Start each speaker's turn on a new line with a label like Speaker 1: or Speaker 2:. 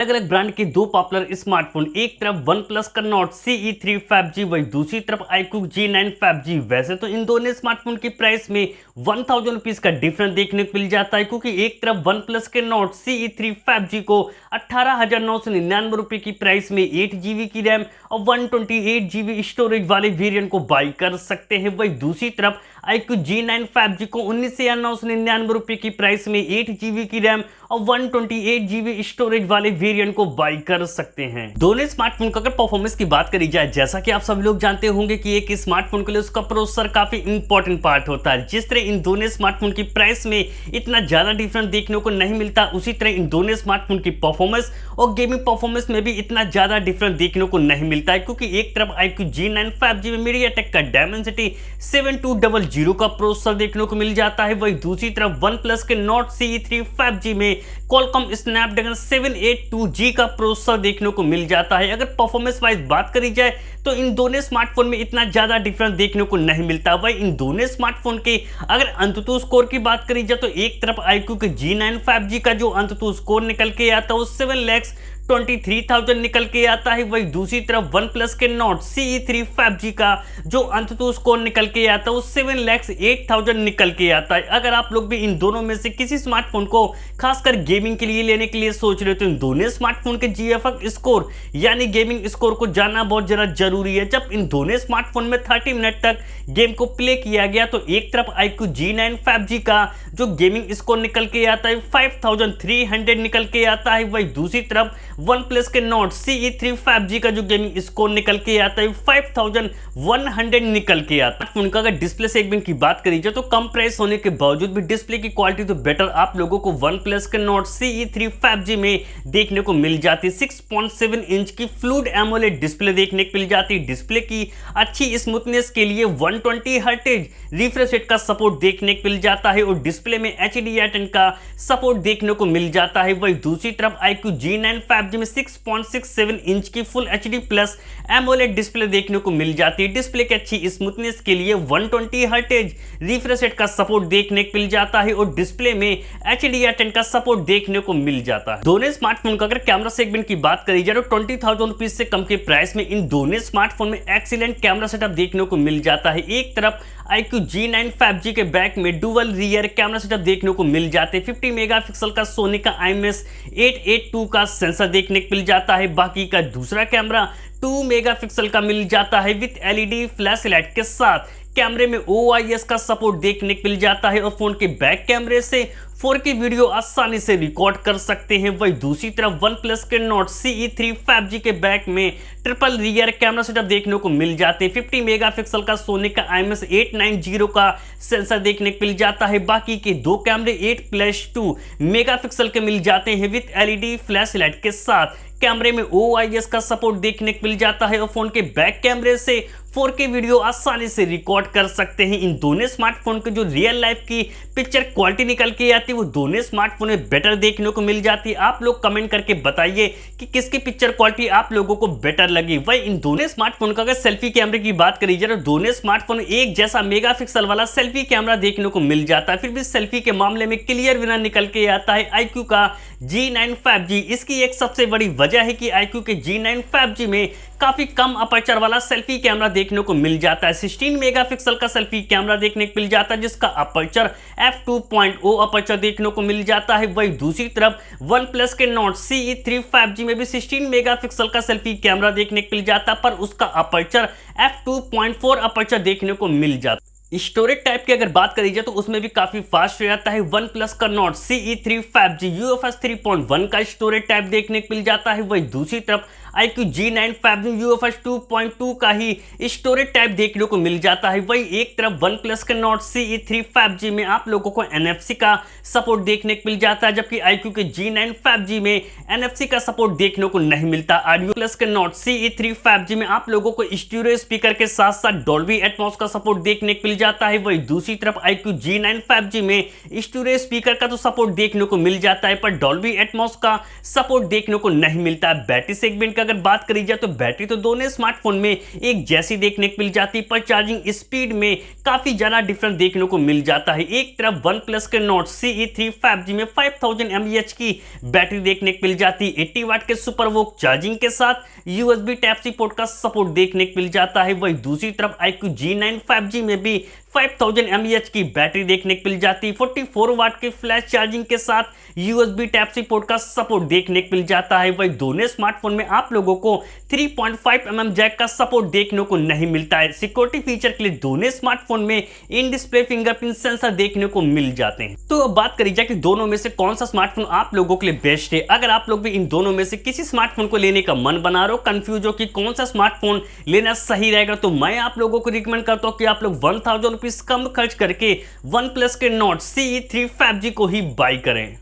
Speaker 1: अलग अलग ब्रांड के दो पॉपुलर स्मार्टफोन, एक तरफ वन प्लस का नोट CE3 5G, वही दूसरी तरफ iQOO G9 5G। वैसे तो इन दोनों स्मार्टफोन की प्राइस में 1000 रुपीज का डिफरेंस देखने को मिल जाता है, क्योंकि एक तरफ वन प्लस के नोट CE3 5G को 18,999 रुपए की प्राइस में 8GB की रैम और 128GB स्टोरेज वाले वेरिएंट को बाई कर सकते हैं। वही दूसरी तरफ iQOO G9 5G को 19,999 रुपए की प्राइस में 8GB की रैम और 128GB स्टोरेज वाले वेरिएंट को बाई कर सकते हैं। दोनों स्मार्टफोन का अगर परफॉर्मेंस की बात करी जाए, जैसा कि आप सभी लोग जानते होंगे कि एक स्मार्टफोन के लिए उसका प्रोसेसर काफी इंपॉर्टेंट पार्ट होता है। जिस तरह इन दोनों स्मार्टफोन की प्राइस में इतना ज्यादा डिफरेंस देखने को नहीं मिलता, उसी तरह इन दोनों स्मार्टफोन की परफॉर्मेंस और गेमिंग परफॉर्मेंस में भी इतना ज्यादा डिफरेंस देखने को नहीं मिलता है, क्योंकि एक तरफ iQOO G9 5G में MediaTek का Dimensity 7200 का प्रोसेसर देखने को मिल जाता है। वही दूसरी तरफ वन प्लस के नोट CE3 5G में Qualcomm Snapdragon 782G का प्रोसेसर देखने को मिल जाता है। अगर परफॉर्मेंस वाइज बात करी जाए तो इन दोनों स्मार्टफोन में इतना ज्यादा डिफरेंस देखने को नहीं मिलता। वही इन दोनों स्मार्टफोन के अगर अंततः स्कोर की बात करी जाए तो एक तरफ iQOO के G9 5G का जो अंततः स्कोर निकल के आता है वो 7,23,000 निकल के आता है। वही दूसरी तरफ वन प्लस के नोट CE3 5G का जो अंततः स्कोर निकल के आता है वो 7,08,000 निकल के आता है। अगर आप लोग भी इन दोनों में से किसी स्मार्टफोन को खासकर गेमिंग के लिए लेने के लिए सोच रहे हो तो इन दोनों स्मार्टफोन के GFX स्कोर यानी गेमिंग स्कोर को जानना बहुत जरा जरूरी है। जब इन दोनों स्मार्टफोन में 30 मिनट तक गेम को प्ले किया गया तो एक तरफ iQOO G9 5G का जो गेमिंग स्कोर निकल के आता है 5300 निकल के आता है। वही दूसरी तरफ वन प्लस के नोट CE3 5G का जो गेमिंग स्कोर निकल के आता है 5100 निकल के आता है। उनका अगर डिस्प्ले सेगमेंट की बात करी जाए तो कम प्राइस होने के बावजूद भी डिस्प्ले की क्वालिटी तो बेटर आप लोगों को वन प्लस के नोट CE3 5G में देखने को मिल जाती है। 6.7 इंच की फ्लूइड एमोलेड डिस्प्ले देखने को मिल जाती है। डिस्प्ले की अच्छी स्मूथनेस के लिए 120 हर्ट्ज रिफ्रेश रेट का सपोर्ट देखने को मिल जाता है और डिस्प्ले में HDR10 का सपोर्ट देखने को मिल जाता है। वही दूसरी तरफ iQOO G9 5G में 6.67 इंच की full HD plus AMOLED display देखने को मिल जाती है। डिस्प्ले की अच्छी स्मूथनेस के लिए 120 हर्ट्ज रिफ्रेश रेट का सपोर्ट देखने को मिल जाता है और डिस्प्ले में HDR10 का सपोर्ट देखने को मिल जाता है। दोनों स्मार्टफोन का अगर कैमरा सेगमेंट की बात करी जाए तो 20,000 रुपीज से कम के प्राइस में इन दोनों स्मार्टफोन में एक्सीलेंट कैमरा सेटअप देखने को मिल जाता है। एक तरफ iQOO G9 5G के बैक में डुअल रियर कैमरा सेटअप देखने को मिल जाते हैं। 50 मेगापिक्सल का सोनी का IMX882 का सेंसर देखने को मिल जाता है। बाकी का दूसरा कैमरा 2 मेगापिक्सल का मिल जाता है विद LED फ्लैश लाइट के साथ। कैमरे में OIS का सपोर्ट देखने को मिल जाता है और फोन के बैक कैमरे से 4K वीडियो आसानी से रिकॉर्ड कर सकते हैं। वही दूसरी तरफ वन प्लस के नोट CE3 5G के बैक में ट्रिपल रियर कैमरा सेटअप देखने को मिल जाते हैं। 50 मेगापिक्सल का सोनी का IMX890 का सेंसर देखने को मिल जाता है। बाकी के दो कैमरे 8+2 मेगापिक्सल के मिल जाते हैं विद LED फ्लैश लाइट के साथ। कैमरे में OIS का सपोर्ट देखने को मिल जाता है और फोन के बैक कैमरे से 4K वीडियो आसानी से रिकॉर्ड कर सकते हैं। इन दोनों स्मार्टफोन के जो रियल लाइफ की पिक्चर क्वालिटी निकल के आती है वो दोनों स्मार्टफोन में बेटर देखने को मिल जाती है। आप लोग कमेंट करके बताइए कि किसकी पिक्चर क्वालिटी आप लोगों को बेटर लगी। वही इन दोनों स्मार्टफोन का अगर सेल्फी कैमरे की बात करी जाए तो दोनों स्मार्टफोन एक जैसा मेगापिक्सल वाला सेल्फी कैमरा देखने को मिल जाता है। फिर भी सेल्फी के मामले में क्लियर विनर निकल के आता है iQOO का G9 5G। इसकी एक सबसे बड़ी वजह है कि iQOO के G9 5G में काफी कम अपर्चर वाला सेल्फी कैमरा देखने को मिल जाता है। 16 मेगापिक्सल का सेल्फी कैमरा देखने को मिल जाता है जिसका अपर्चर f2.0 अपर्चर देखने को मिल जाता है। वही दूसरी तरफ वन प्लस के नोट CE3 5G में भी 16 मेगापिक्सल का सेल्फी कैमरा देखने को मिल जाता है, पर उसका अपर्चर f2.4 अपर्चर देखने को मिल जाता है। स्टोरेज टाइप की अगर बात करी जाए तो उसमें भी काफी फास्ट रहता है। वन प्लस का नोट CE3 5G UFS 3.1 का स्टोरेज टाइप देखने को मिल जाता है। वही दूसरी तरफ iQOO G9 5G UFS 2.2 का ही स्टोरेज टाइप देखने को मिल जाता है। वही एक तरफ वन प्लस के नोट CE3 5G में आप लोगों को NFC का सपोर्ट देखने को मिल जाता है, जबकि iQOO के G9 5G में NFC का सपोर्ट देखने को नहीं मिलता। ऑडियो प्लस के नोट CE3 5G में आप लोगों को स्टीरियो स्पीकर के साथ साथ डॉल्बी एटमॉस का सपोर्ट देखने को मिल जाता है, वही दूसरी तरफ iQOO G9 5G में स्टोरेज स्पीकर का तो सपोर्ट देखने को मिल जाता है, पर डॉल्बी एटमॉस का सपोर्ट देखने को नहीं मिलता है। बैटरी सेगमेंट की अगर बात करी जाए तो बैटरी तो दोनों स्मार्टफोन में एक जैसी देखने को मिल जाती है, पर चार्जिंग स्पीड में काफी ज्यादा डिफरेंस देखने को मिल जाता है। एक तरफ OnePlus के नोट CE3 5G में 5000 mAh की बैटरी देखने को मिल जाती है, 80 वाट के सुपर वोक चार्जिंग के साथ USB Type-C पोर्ट का सपोर्ट देखने को मिल जाता है। वही दूसरी तरफ iQOO G9 5G में भी 5000 mAh की बैटरी देखने को मिल जाती है, 44 वाट की फ्लैश चार्जिंग के साथ USB Type-C पोर्ट का सपोर्ट देखने को मिल जाता है। वही दोनों स्मार्टफोन में आप लोगों को 3.5 mm जैक का सपोर्ट देखने को नहीं मिलता है। सिक्योरिटी फीचर के लिए दोनों स्मार्टफोन में इन डिस्प्ले फिंगरप्रिंट सेंसर देखने को मिल जाते हैं। तो अब बात करी जाए कि दोनों में से कौन सा स्मार्टफोन आप लोगों के लिए बेस्ट है। अगर आप लोग भी इन दोनों में से किसी स्मार्टफोन को लेने का मन बना रहे हो, कंफ्यूज हो कि कौन सा स्मार्टफोन लेना सही रहेगा, तो मैं आप लोगों को रिकमेंड करता हूं कि आप लोग 1000 रुपीज कम खर्च करके OnePlus के नोट CE3 5G को ही बाई करें।